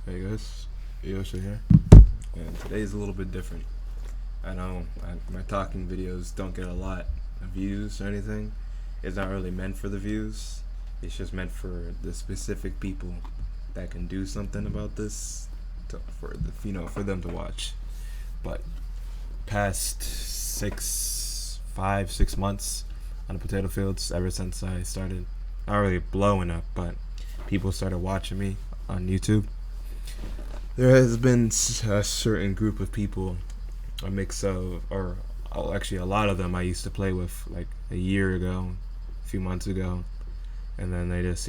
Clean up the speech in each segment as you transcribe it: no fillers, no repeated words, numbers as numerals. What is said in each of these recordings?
Hey guys, Yosha here, and today's a little bit different. I know my talking videos don't get a lot of views or anything. It's not really meant for the views. It's just meant for the specific people that can do something about this, for them to watch. But past 6 months on the potato fields, ever since I started, not really blowing up, but people started watching me on YouTube. There has been a certain group of people, a mix of, or actually a lot of them I used to play with like a year ago, a few months ago, and then they just,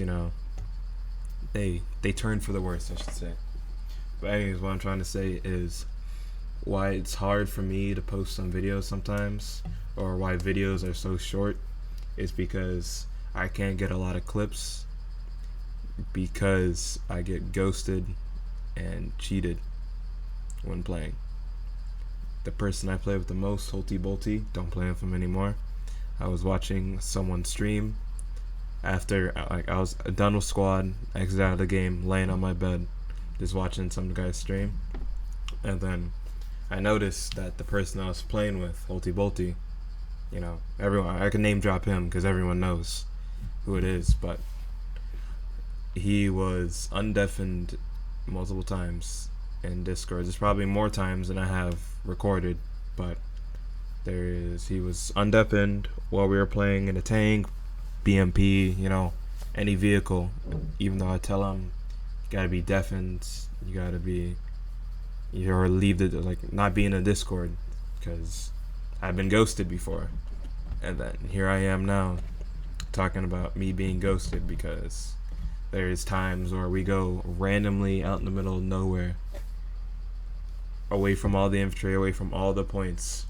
they turned for the worse, I should say. But anyways, what I'm trying to say is why it's hard for me to post some videos sometimes, or why videos are so short, is because I can't get a lot of clips because I get ghosted and cheated when playing. The person I play with the most, Holty Bolty, don't play with him anymore. I was watching someone stream after I was done with squad, exited out of the game, laying on my bed, just watching some guy stream, and then I noticed that the person I was playing with, Holty Bolty, everyone, I can name drop him because everyone knows who it is, but he was undeafened multiple times in Discord. There's probably more times than I have recorded, but he was undeafened while we were playing in a tank, BMP, any vehicle. Even though I tell him you gotta be deafened, or leave not be in a Discord, because I've been ghosted before, and then here I am now talking about me being ghosted because there's times where we go randomly out in the middle of nowhere, away from all the infantry, away from all the points,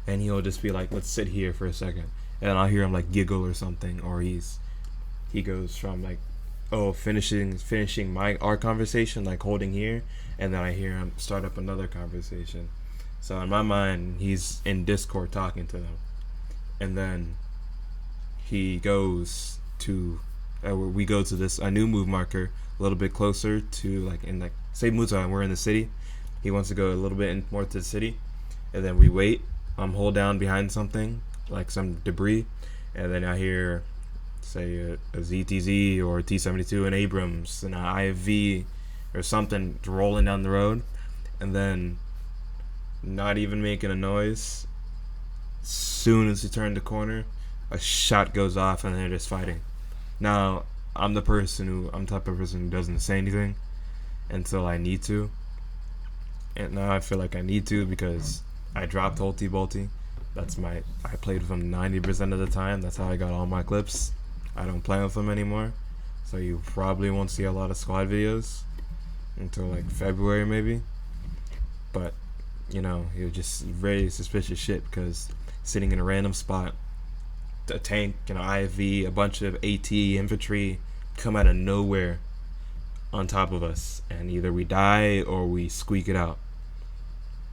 and he'll just be like, let's sit here for a second, and I'll hear him like giggle or something, or he goes from like, oh, finishing our conversation, like holding here, and then I hear him start up another conversation. So in my mind, he's in Discord talking to them, and then he goes to we go to a new move marker a little bit closer to say Musa, and we're in the city. He wants to go a little bit more to the city, and then we wait. Hold down behind something like some debris, and then I hear say a ZTZ or T-72 and Abrams and an IFV or something rolling down the road, and then not even making a noise, as soon as you turn the corner, a shot goes off and they're just fighting. Now, I'm the type of person who doesn't say anything until I need to. And now I feel like I need to because I dropped Holty Bolty. I played with him 90% of the time. That's how I got all my clips. I don't play with him anymore. So you probably won't see a lot of squad videos until like February maybe. But, he was just very suspicious shit because sitting in a random spot, a tank, IFV, a bunch of AT infantry come out of nowhere on top of us, and either we die or we squeak it out.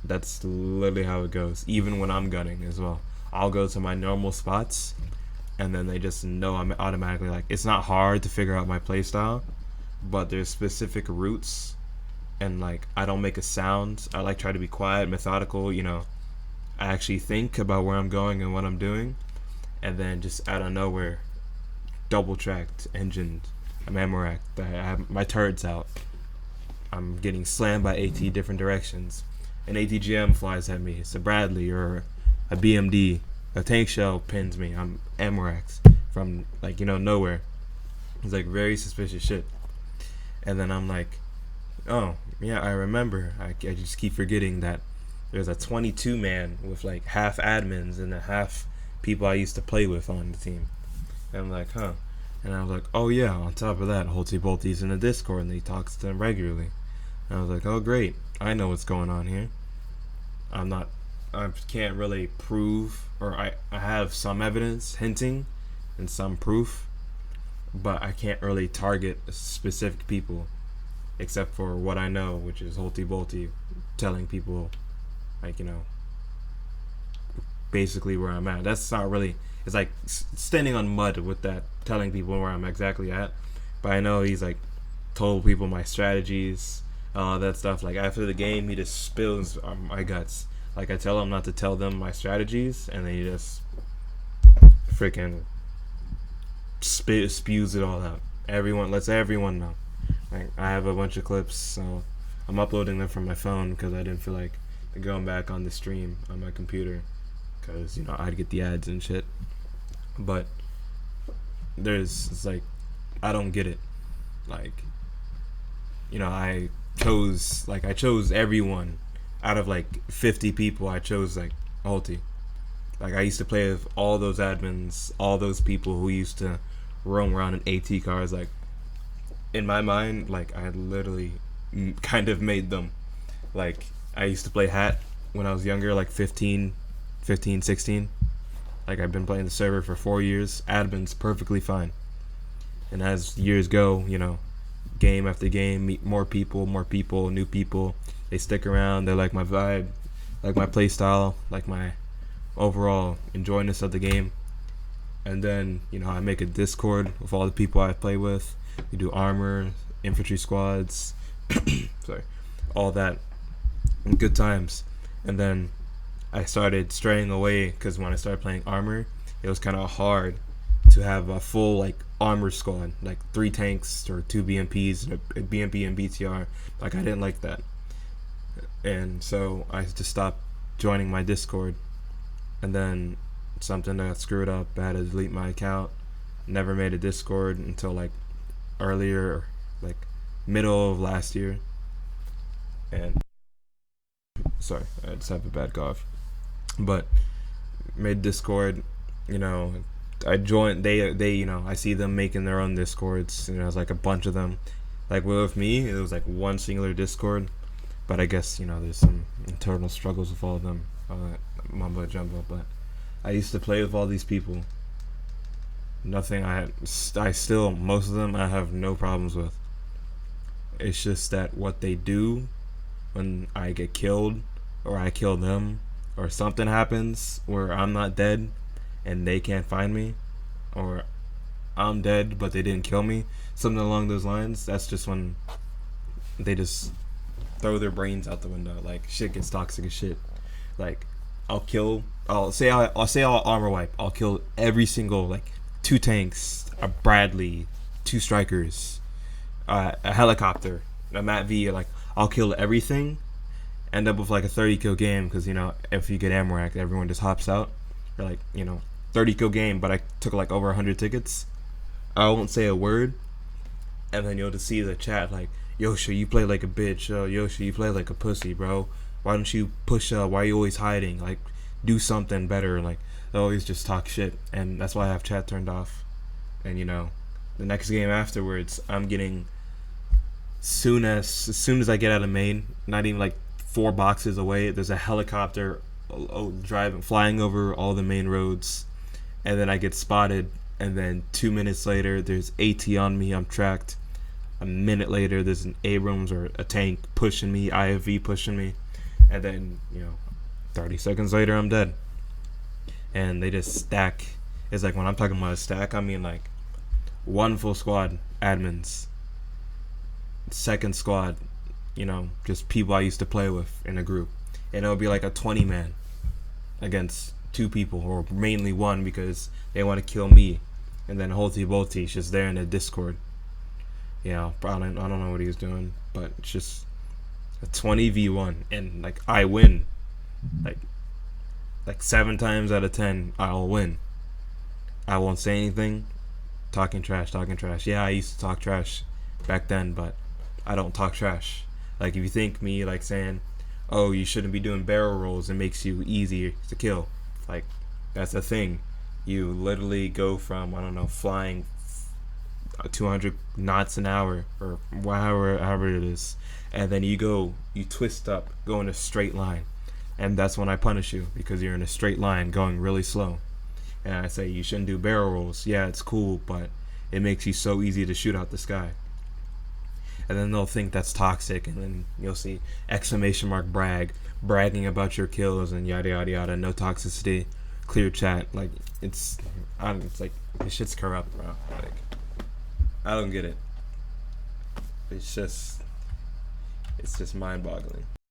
That's literally how it goes. Even when I'm gunning as well, I'll go to my normal spots, and then they just know I'm automatically it's not hard to figure out my playstyle, but there's specific routes, and I don't make a sound. I try to be quiet, methodical. I actually think about where I'm going and what I'm doing. And then just out of nowhere, double tracked, engined, I'm ammo racked, I have my turrets out. I'm getting slammed by AT different directions. An ATGM flies at me. It's a Bradley or a BMD. A tank shell pins me. I'm ammo racked from nowhere. It's very suspicious shit. And then I'm like, oh yeah, I remember. I just keep forgetting that there's a 22 man with half admins and a half people I used to play with on the team. And I'm like, huh. And I was like, oh yeah, on top of that, Holty Bolty's in the Discord and he talks to them regularly. And I was like, oh great, I know what's going on here. I can't really prove, or I have some evidence hinting and some proof, but I can't really target specific people except for what I know, which is Holty Bolty telling people basically where I'm at. That's not really, it's standing on mud with that, telling people where I'm exactly at. But I know he's told people my strategies, all that stuff. Like after the game, he just spills my guts. Like I tell him not to tell them my strategies, and then he just freaking spews it all out. Everyone lets everyone know. Like I have a bunch of clips, so I'm uploading them from my phone because I didn't feel like going back on the stream on my computer because I'd get the ads and shit. But it's like I don't get it. Like I chose everyone out of like 50 people. I chose like Ulti. Like I used to play with all those admins, all those people who used to roam around in AT cars. Like in my mind, like I literally kind of made them. Like I used to play Hat when I was younger, like 15, 16. Like I've been playing the server for 4 years. Admin's perfectly fine. And as years go, game after game, meet more people, new people. They stick around. They like my vibe, like my play style, like my overall enjoyness of the game. And then, I make a Discord with all the people I play with. We do armor, infantry squads, sorry, all that. Good times. And then I started straying away because when I started playing armor, it was kind of hard to have a full like armor squad, like 3 tanks or 2 BMPs, a BMP and BTR. Like I didn't like that, and so I just stopped joining my Discord. And then something got screwed up. I had to delete my account. Never made a Discord until like earlier, like middle of last year. And sorry, I just have a bad cough. But made Discord. I joined. They I see them making their own Discords. It's like a bunch of them. Like with me, it was like one singular Discord. But I guess there's some internal struggles with all of them. Mumbo jumbo. But I used to play with all these people. Nothing. I still, most of them I have no problems with. It's just that what they do when I get killed or I kill them or something happens where I'm not dead and they can't find me, or I'm dead but they didn't kill me, something along those lines. That's just when they just throw their brains out the window. Like shit gets toxic as shit. Like I'll say I'll armor wipe. I'll kill every single, like 2 tanks, a Bradley, 2 strikers, a helicopter, a Mat V. Like I'll kill everything, end up with like a 30 kill game because if you get ammo racked, everyone just hops out. Or like 30 kill game, but I took like over 100 tickets. I won't say a word, and then you'll just see the chat like, Yosha, you play like a bitch. Yosha, you play like a pussy, bro. Why don't you push up? Why are you always hiding? Like, do something better. Like, they always just talk shit, and that's why I have chat turned off. And the next game afterwards, I'm getting as soon as I get out of main, not even like 4 boxes away, there's a helicopter flying over all the main roads, and then I get spotted, and then 2 minutes later there's AT on me, I'm tracked. A minute later there's an Abrams or a tank pushing me, IFV pushing me, and then 30 seconds later I'm dead. And they just stack. It's like when I'm talking about a stack, I mean like 1 full squad admins, 2nd squad, just people I used to play with in a group, and it'll be like a 20 man against 2 people, or mainly 1 because they want to kill me, and then Holty Bolty's just there in the Discord. I don't know what he was doing, but it's just a 20v1, and like I win, like 7 times out of 10 I'll win. I won't say anything. Talking trash. Yeah, I used to talk trash back then, but I don't talk trash. Like if you think me like saying, oh, you shouldn't be doing barrel rolls, it makes you easier to kill. Like that's the thing. You literally go from, I don't know, flying 200 knots an hour or however it is, and then you twist up, go in a straight line, and that's when I punish you because you're in a straight line going really slow. And I say you shouldn't do barrel rolls. Yeah, it's cool, but it makes you so easy to shoot out the sky. And then they'll think that's toxic, and then you'll see exclamation mark bragging about your kills and yada yada yada. No toxicity, clear chat. Like it's like this shit's corrupt, bro. Like I don't get it. It's just mind-boggling.